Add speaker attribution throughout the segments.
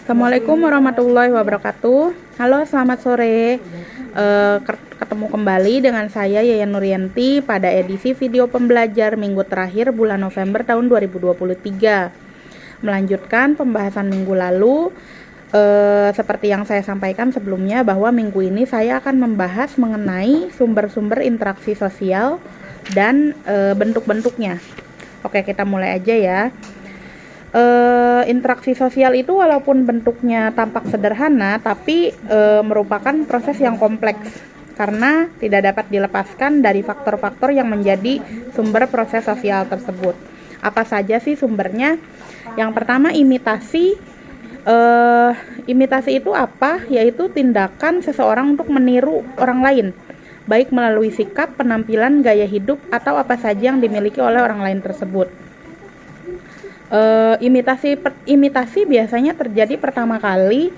Speaker 1: Assalamualaikum warahmatullahi wabarakatuh. Halo, selamat sore. Ketemu kembali dengan saya Yayan Nuryanti pada edisi video pembelajar minggu terakhir bulan November tahun 2023. Melanjutkan pembahasan minggu lalu, seperti yang saya sampaikan sebelumnya bahwa minggu ini saya akan membahas mengenai sumber-sumber interaksi sosial dan bentuk-bentuknya. Oke, kita mulai aja ya. Interaksi sosial itu walaupun bentuknya tampak sederhana, tapi merupakan proses yang kompleks karena tidak dapat dilepaskan dari faktor-faktor yang menjadi sumber proses sosial tersebut. Apa saja sih sumbernya? Yang pertama, imitasi. Imitasi itu apa? Yaitu tindakan seseorang untuk meniru orang lain, baik melalui sikap, penampilan, gaya hidup, atau apa saja yang dimiliki oleh orang lain tersebut. Imitasi biasanya terjadi pertama kali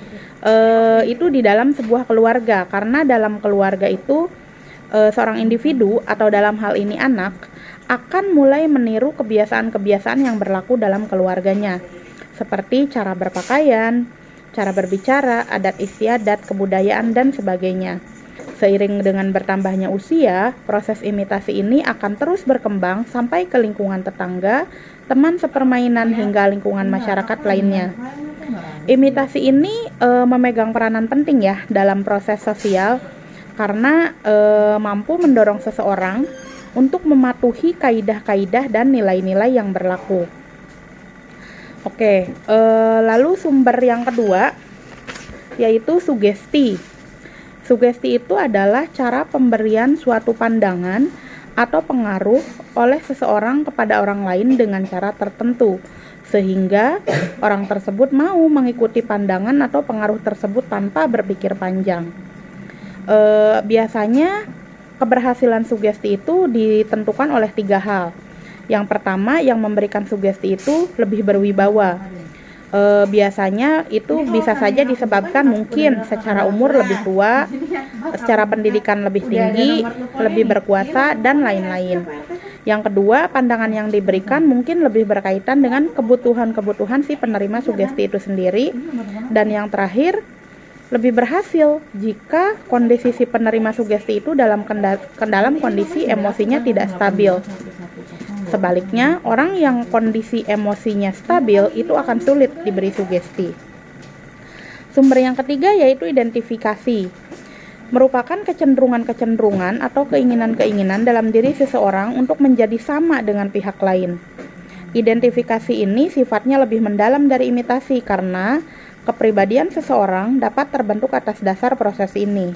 Speaker 1: itu di dalam sebuah keluarga, karena dalam keluarga itu seorang individu atau dalam hal ini anak akan mulai meniru kebiasaan-kebiasaan yang berlaku dalam keluarganya, seperti cara berpakaian, cara berbicara, adat istiadat, kebudayaan, dan sebagainya. Seiring dengan bertambahnya usia, proses imitasi ini akan terus berkembang sampai ke lingkungan tetangga, teman sepermainan, hingga lingkungan masyarakat lainnya. Imitasi ini memegang peranan penting ya dalam proses sosial karena mampu mendorong seseorang untuk mematuhi kaidah-kaidah dan nilai-nilai yang berlaku. Oke, lalu sumber yang kedua yaitu sugesti. Sugesti itu adalah cara pemberian suatu pandangan atau pengaruh oleh seseorang kepada orang lain dengan cara tertentu, sehingga orang tersebut mau mengikuti pandangan atau pengaruh tersebut tanpa berpikir panjang. Biasanya keberhasilan sugesti itu ditentukan oleh 3 hal. Yang pertama, yang memberikan sugesti itu lebih berwibawa. Biasanya itu bisa saja disebabkan mungkin secara umur lebih tua, secara pendidikan lebih tinggi, lebih berkuasa, dan lain-lain. Yang kedua, pandangan yang diberikan mungkin lebih berkaitan dengan kebutuhan-kebutuhan si penerima sugesti itu sendiri. Dan yang terakhir, lebih berhasil jika kondisi si penerima sugesti itu dalam kondisi emosinya tidak stabil. Sebaliknya, orang yang kondisi emosinya stabil itu akan sulit diberi sugesti. Sumber yang ketiga yaitu identifikasi. Merupakan kecenderungan-kecenderungan atau keinginan-keinginan dalam diri seseorang untuk menjadi sama dengan pihak lain. Identifikasi ini sifatnya lebih mendalam dari imitasi karena kepribadian seseorang dapat terbentuk atas dasar proses ini.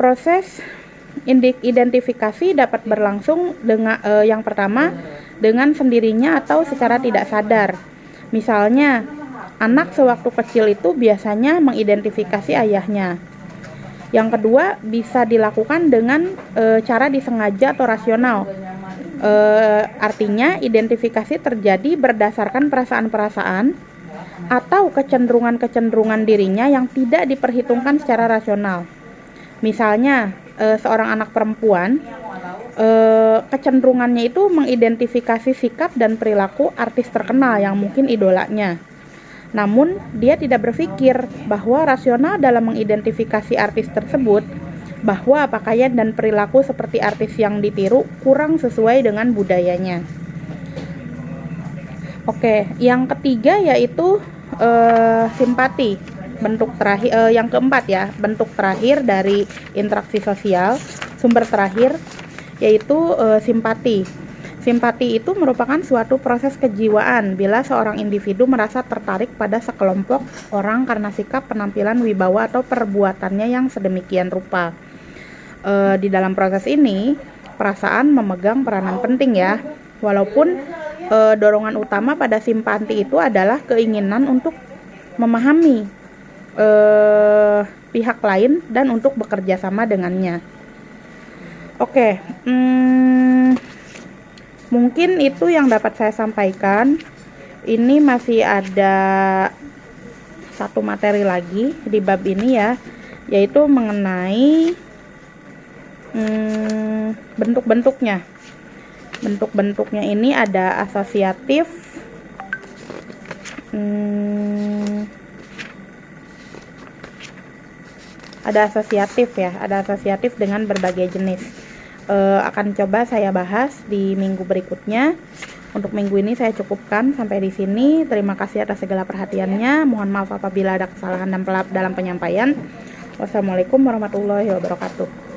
Speaker 1: Proses identifikasi dapat berlangsung dengan yang pertama dengan sendirinya atau secara tidak sadar. Misalnya, anak sewaktu kecil itu biasanya mengidentifikasi ayahnya. Yang kedua, bisa dilakukan dengan cara disengaja atau rasional. Artinya, identifikasi terjadi berdasarkan perasaan-perasaan atau kecenderungan-kecenderungan dirinya yang tidak diperhitungkan secara rasional. Misalnya, seorang anak perempuan, kecenderungannya itu mengidentifikasi sikap dan perilaku artis terkenal yang mungkin idolanya. Namun, dia tidak berpikir bahwa rasional dalam mengidentifikasi artis tersebut, bahwa pakaian dan perilaku seperti artis yang ditiru kurang sesuai dengan budayanya. Oke, yang ketiga yaitu simpati. Bentuk terakhir, yang keempat ya, bentuk terakhir dari interaksi sosial, sumber terakhir yaitu simpati. Simpati itu merupakan suatu proses kejiwaan bila seorang individu merasa tertarik pada sekelompok orang karena sikap, penampilan, wibawa, atau perbuatannya yang sedemikian rupa. Di dalam proses ini, perasaan memegang peranan penting ya, walaupun dorongan utama pada simpati itu adalah keinginan untuk memahami pihak lain dan untuk bekerja sama dengannya. Oke, mungkin itu yang dapat saya sampaikan. Ini masih ada satu materi lagi di bab ini ya, yaitu mengenai bentuk-bentuknya. Bentuk-bentuknya ini ada asosiatif, Ada asosiatif ya, ada asosiatif dengan berbagai jenis. Akan coba saya bahas di minggu berikutnya. Untuk minggu ini saya cukupkan sampai di sini. Terima kasih atas segala perhatiannya. Mohon maaf apabila ada kesalahan dalam penyampaian. Wassalamualaikum warahmatullahi wabarakatuh.